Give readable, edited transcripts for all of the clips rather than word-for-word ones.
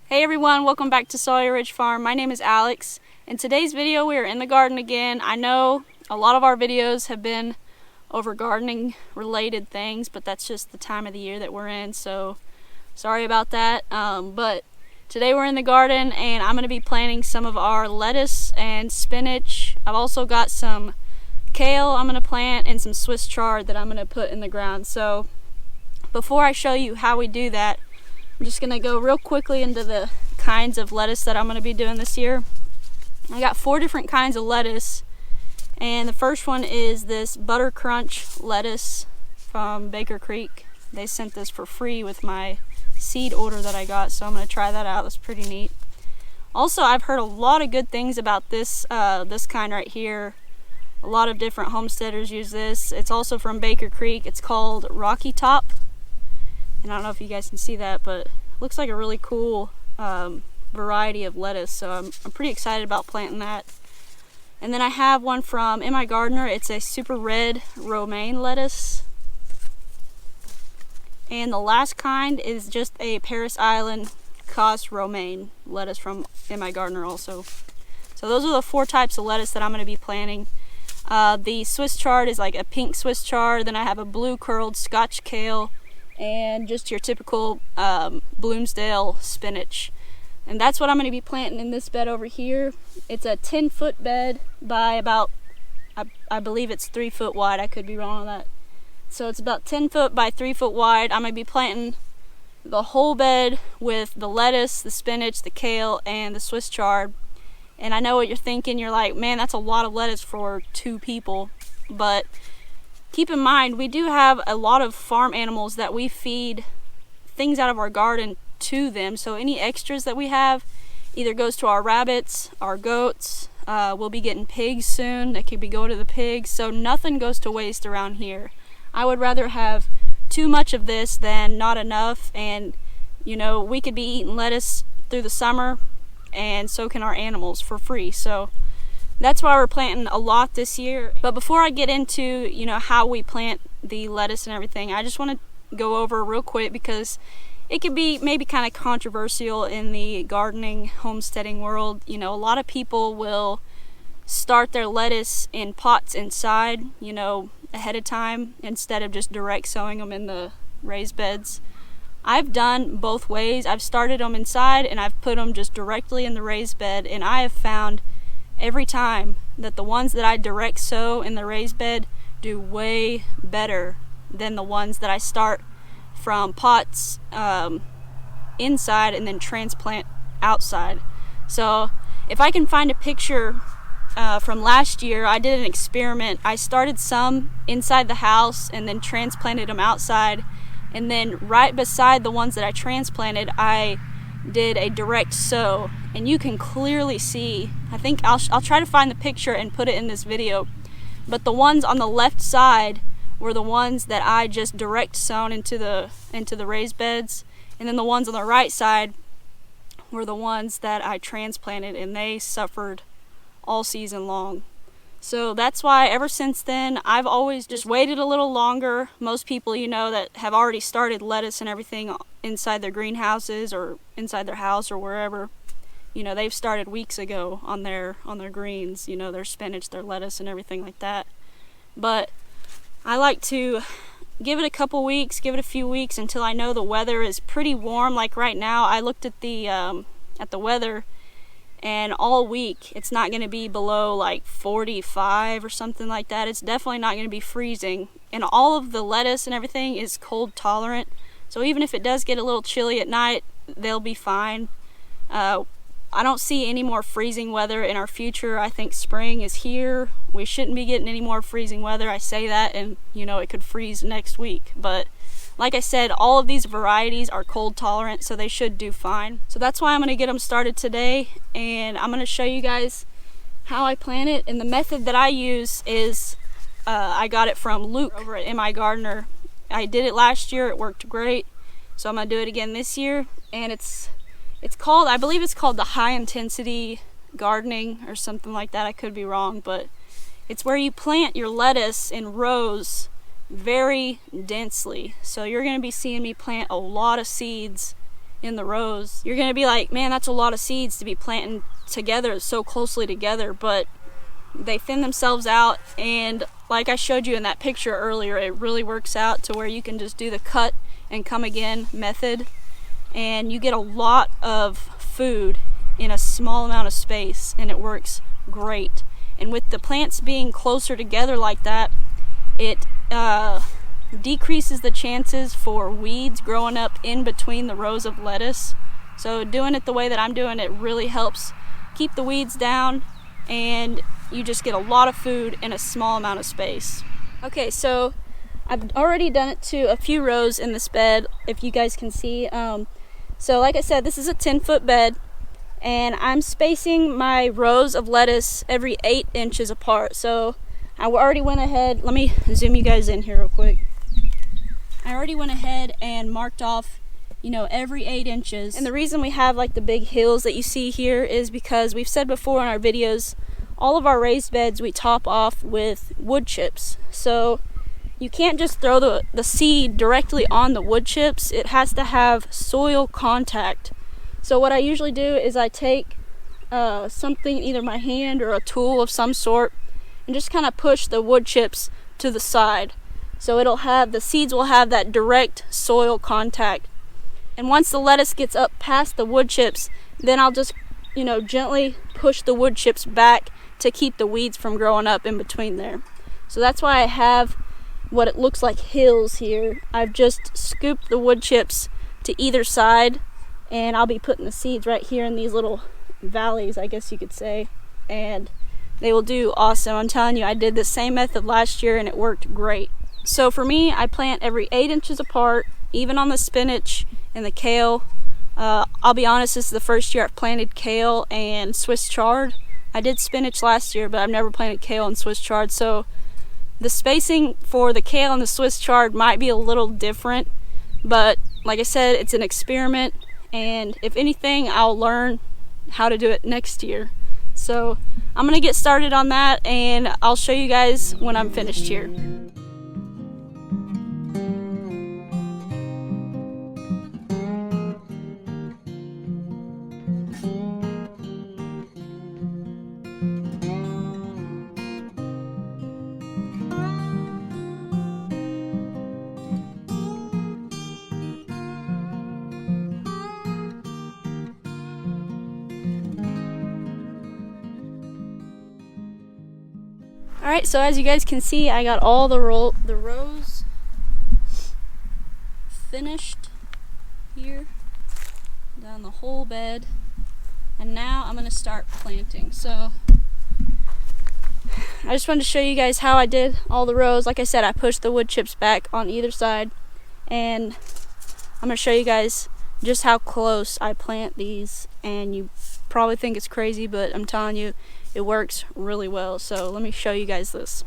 Hey everyone, welcome back to Sawyerridgefarm. My name is Alex. In today's video we are in the garden again. I know a lot of our videos have been over gardening related things, but that's just the time of the year that we're in, so sorry about that. But today we're in the garden and I'm going to be planting some of our lettuce and spinach. I've also got some kale I'm going to plant and some Swiss chard that I'm going to put in the ground. So before I show you how we do that, I'm just going to go real quickly into the kinds of lettuce that I'm going to be doing this year. I got 4 different kinds of lettuce, and the first one is this Butter Crunch lettuce from Baker Creek. They sent this for free with my seed order that I got, so I'm going to try that out. That's pretty neat. Also, I've heard a lot of good things about this kind right here. A lot of different homesteaders use this. It's also from Baker Creek. It's called Rocky Top. And I don't know if you guys can see that, but it looks like a really cool variety of lettuce, so I'm pretty excited about planting that. And then I have one from In My Gardener. It's a super red romaine lettuce. And the last kind is just a Paris Island Cos romaine lettuce from In My Gardener also. So those are the 4 types of lettuce that I'm going to be planting. The Swiss chard is like a pink Swiss chard. Then I have a blue curled Scotch kale, and just your typical Bloomsdale spinach. And that's what I'm going to be planting in this bed over here. It's a 10-foot bed by about, I believe it's 3 foot wide. I could be wrong on that. So it's about 10 foot by 3 foot wide. I'm going to be planting the whole bed with the lettuce, the spinach, the kale, and the Swiss chard. And I know what you're thinking. You're like, man, that's a lot of lettuce for 2 people. But keep in mind, we do have a lot of farm animals that we feed things out of our garden to them. So any extras that we have either goes to our rabbits, our goats. We'll be getting pigs soon. That could be go to the pigs. So nothing goes to waste around here. I would rather have too much of this than not enough. And you know, we could be eating lettuce through the summer, and so can our animals for free. So that's why we're planting a lot this year. But before I get into, you know, how we plant the lettuce and everything, I just want to go over real quick because it could be maybe kind of controversial in the gardening, homesteading world. You know, a lot of people will start their lettuce in pots inside, you know, ahead of time instead of just direct sowing them in the raised beds. I've done both ways. I've started them inside and I've put them just directly in the raised bed, and I have found every time that the ones that I direct sow in the raised bed do way better than the ones that I start from pots inside and then transplant outside. So if I can find a picture from last year, I did an experiment. I started some inside the house and then transplanted them outside, and then right beside the ones that I transplanted, I did a direct sow, and you can clearly see, I think I'll try to find the picture and put it in this video, but the ones on the left side were the ones that I just direct sown into the raised beds, and then the ones on the right side were the ones that I transplanted, and they suffered all season long. So that's why ever since then I've always just waited a little longer. Most people, you know, that have already started lettuce and everything inside their greenhouses or inside their house or wherever, you know, they've started weeks ago on their greens, you know, their spinach, their lettuce and everything like that. But I like to give it a couple weeks, give it a few weeks until I know the weather is pretty warm. Like right now, I looked at the weather, and all week it's not going to be below like 45 or something like that. It's definitely not going to be freezing, and all of the lettuce and everything is cold tolerant, so even if it does get a little chilly at night, they'll be fine. I don't see any more freezing weather in our future. I think spring is here. We shouldn't be getting any more freezing weather. I say that, and you know, it could freeze next week, but like I said, all of these varieties are cold tolerant, so they should do fine. So that's why I'm going to get them started today, and I'm going to show you guys how I plant it. And the method that I use is, I got it from Luke over at In My Gardener. I did it last year, it worked great, so I'm going to do it again this year. And it's called, I believe it's called the high intensity gardening or something like that. I could be wrong, but it's where you plant your lettuce in rows very densely. So you're going to be seeing me plant a lot of seeds in the rows, you're gonna be like, man, that's a lot of seeds to be planting together so closely together, but they thin themselves out, and like I showed you in that picture earlier, it really works out to where you can just do the cut and come again method, and you get a lot of food in a small amount of space, and it works great. And with the plants being closer together like that, it decreases the chances for weeds growing up in between the rows of lettuce. So doing it the way that I'm doing it really helps keep the weeds down, and you just get a lot of food in a small amount of space. Okay, so I've already done it to a few rows in this bed, if you guys can see. So like I said, this is a 10-foot bed, and I'm spacing my rows of lettuce every 8 inches apart. So I already went ahead, let me zoom you guys in here real quick. I already went ahead and marked off, you know, every 8 inches. And the reason we have like the big hills that you see here is because we've said before in our videos, all of our raised beds we top off with wood chips. So you can't just throw the seed directly on the wood chips. It has to have soil contact. So what I usually do is I take something, either my hand or a tool of some sort, and just kind of push the wood chips to the side. So the seeds will have that direct soil contact. And once the lettuce gets up past the wood chips, then I'll just, you know, gently push the wood chips back to keep the weeds from growing up in between there. So that's why I have what it looks like hills here. I've just scooped the wood chips to either side, and I'll be putting the seeds right here in these little valleys, I guess you could say, and they will do awesome. I'm telling you, I did the same method last year and it worked great. So for me, I plant every 8 inches apart, even on the spinach and the kale. I'll be honest, this is the first year I've planted kale and Swiss chard. I did spinach last year, but I've never planted kale and Swiss chard, so the spacing for the kale and the Swiss chard might be a little different, but like I said, it's an experiment, and if anything, I'll learn how to do it next year. So I'm gonna get started on that, and I'll show you guys when I'm finished here. Alright, so as you guys can see, I got all the rows finished here, down the whole bed, and now I'm going to start planting. So I just wanted to show you guys how I did all the rows. Like I said, I pushed the wood chips back on either side, and I'm going to show you guys just how close I plant these, and you probably think it's crazy, but I'm telling you, it works really well. So let me show you guys this.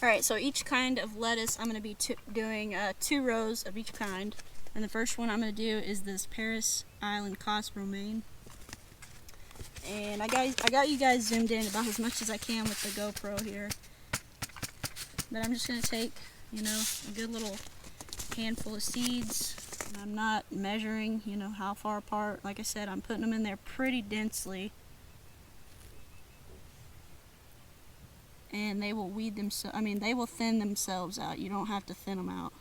Alright, so each kind of lettuce, I'm going to be doing 2 rows of each kind. And the first one I'm going to do is this Paris Island Cos romaine. And I got you guys zoomed in about as much as I can with the GoPro here. But I'm just going to take, you know, a good little handful of seeds. And I'm not measuring, you know, how far apart. Like I said, I'm putting them in there pretty densely. And they will they will thin themselves out. You don't have to thin them out.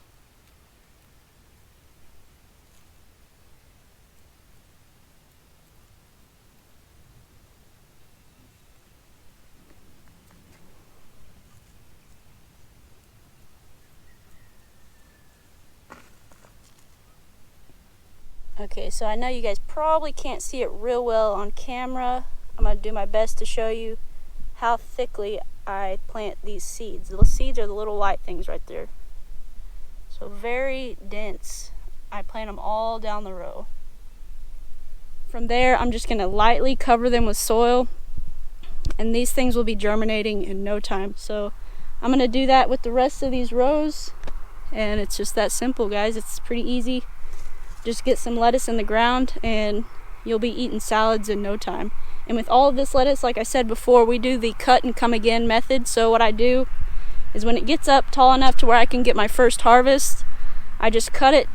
Okay, so I know you guys probably can't see it real well on camera. I'm going to do my best to show you how thickly I plant these seeds. The seeds are the little white things right there. So very dense. I plant them all down the row. From there, I'm just going to lightly cover them with soil, and these things will be germinating in no time. So I'm going to do that with the rest of these rows, and it's just that simple, guys. It's pretty easy. Just get some lettuce in the ground and you'll be eating salads in no time. And with all of this lettuce, like I said before, we do the cut and come again method. So what I do is when it gets up tall enough to where I can get my first harvest, I just cut it,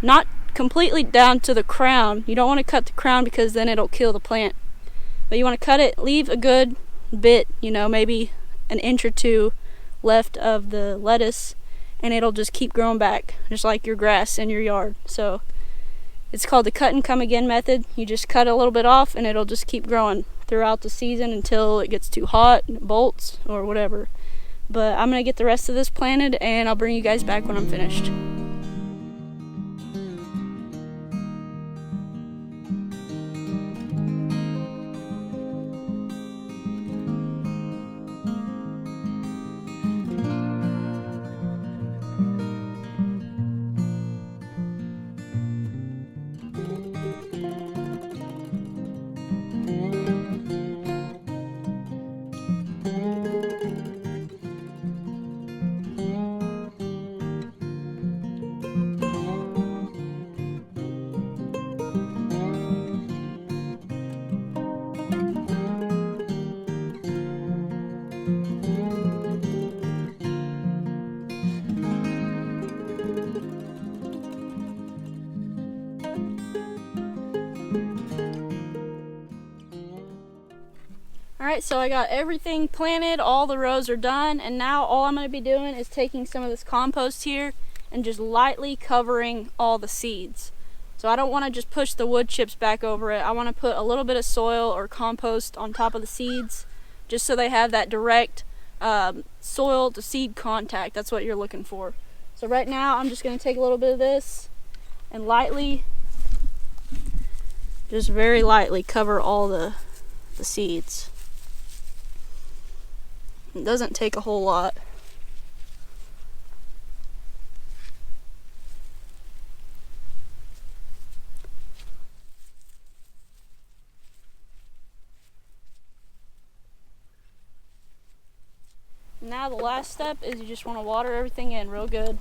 not completely down to the crown. You don't want to cut the crown because then it'll kill the plant. But you want to cut it, leave a good bit, you know, maybe an inch or two left of the lettuce, and it'll just keep growing back, just like your grass in your yard. So it's called the cut and come again method. You just cut a little bit off and it'll just keep growing throughout the season until it gets too hot and it bolts or whatever. But I'm gonna get the rest of this planted and I'll bring you guys back when I'm finished. Alright, so I got everything planted, all the rows are done, and now all I'm going to be doing is taking some of this compost here and just lightly covering all the seeds. So I don't want to just push the wood chips back over it. I want to put a little bit of soil or compost on top of the seeds just so they have that direct soil to seed contact. That's what you're looking for. So right now I'm just going to take a little bit of this and lightly, just very lightly cover all the seeds. It doesn't take a whole lot. Now the last step is you just want to water everything in real good.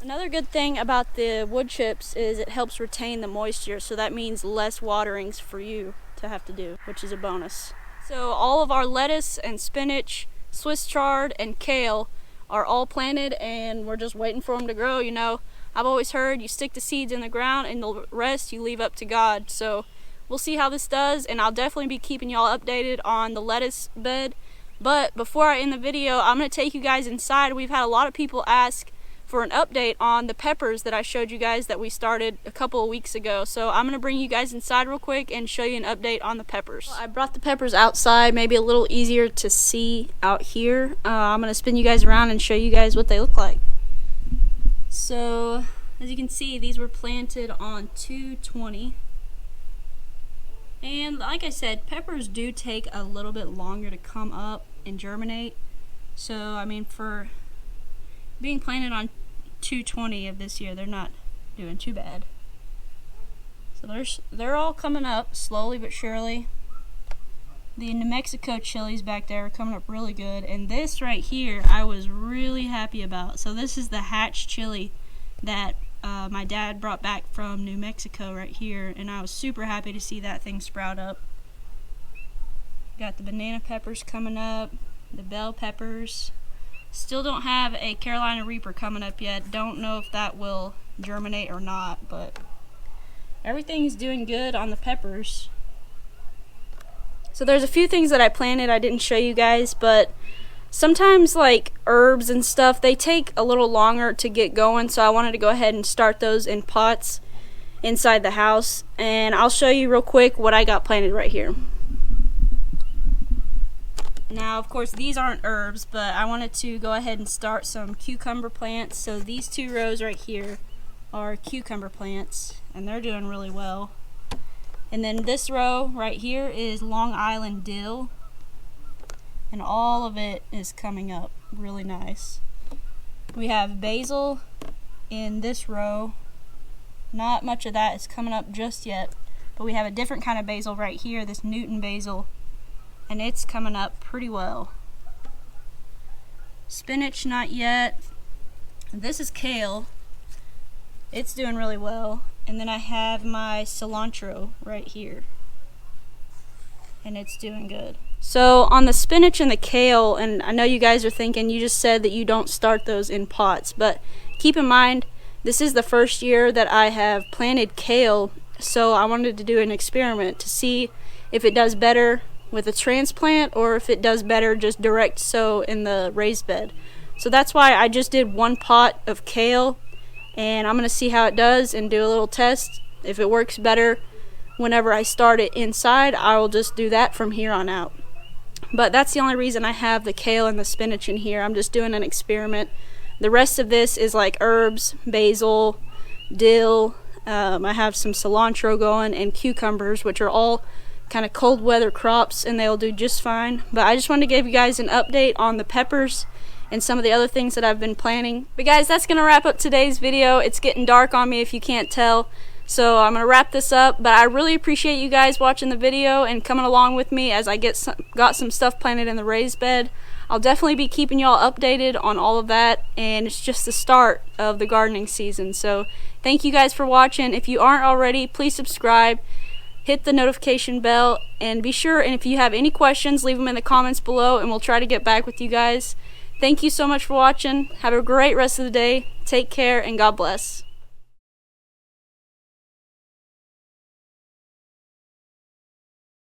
Another good thing about the wood chips is it helps retain the moisture, so that means less waterings for you to have to do, which is a bonus. So all of our lettuce and spinach, Swiss chard and kale are all planted and we're just waiting for them to grow. You know, I've always heard you stick the seeds in the ground and the rest you leave up to God. So we'll see how this does, and I'll definitely be keeping y'all updated on the lettuce bed. But before I end the video, I'm going to take you guys inside. We've had a lot of people ask for an update on the peppers that I showed you guys that we started a couple of weeks ago. So I'm going to bring you guys inside real quick and show you an update on the peppers. Well, I brought the peppers outside, maybe a little easier to see out here. I'm going to spin you guys around and show you guys what they look like. So as you can see, these were planted on 2/20. And like I said, peppers do take a little bit longer to come up and germinate. So I mean, for being planted on 2/20 of this year, they're not doing too bad. So they're all coming up slowly but surely. The New Mexico chilies back there are coming up really good, and this right here I was really happy about. So this is the hatch chili that my dad brought back from New Mexico right here, and I was super happy to see that thing sprout up. Got the banana peppers coming up, the bell peppers. Still don't have a Carolina Reaper coming up yet. Don't know if that will germinate or not, but everything's doing good on the peppers. So there's a few things that I planted I didn't show you guys, but sometimes like herbs and stuff, they take a little longer to get going, so I wanted to go ahead and start those in pots inside the house, and I'll show you real quick what I got planted right here. Now, of course, these aren't herbs, but I wanted to go ahead and start some cucumber plants. So these two rows right here are cucumber plants, and they're doing really well. And then this row right here is Long Island dill, and all of it is coming up really nice. We have basil in this row. Not much of that is coming up just yet, but we have a different kind of basil right here, this Newton basil, and it's coming up pretty well. Spinach, not yet. This is kale. It's doing really well. And then I have my cilantro right here. and it's doing good. So on the spinach and the kale, and I know you guys are thinking, you just said that you don't start those in pots, but keep in mind this is the first year that I have planted kale, so I wanted to do an experiment to see if it does better with a transplant or if it does better just direct sow in the raised bed. So that's why I just did 1 pot of kale, and I'm going to see how it does and do a little test. If it works better whenever I start it inside, I will just do that from here on out. But that's the only reason I have the kale and the spinach in here. I'm just doing an experiment. The rest of this is like herbs, basil, dill. I have some cilantro going and cucumbers, which are all kind of cold weather crops, and they'll do just fine. But I just wanted to give you guys an update on the peppers and some of the other things that I've been planting. But guys, that's going to wrap up today's video. It's getting dark on me if you can't tell. So I'm going to wrap this up, but I really appreciate you guys watching the video and coming along with me as I got some stuff planted in the raised bed. I'll definitely be keeping y'all updated on all of that, and it's just the start of the gardening season. So thank you guys for watching. If you aren't already, please subscribe, hit the notification bell, and be sure, and if you have any questions, leave them in the comments below and we'll try to get back with you guys. Thank you so much for watching. Have a great rest of the day. Take care and God bless.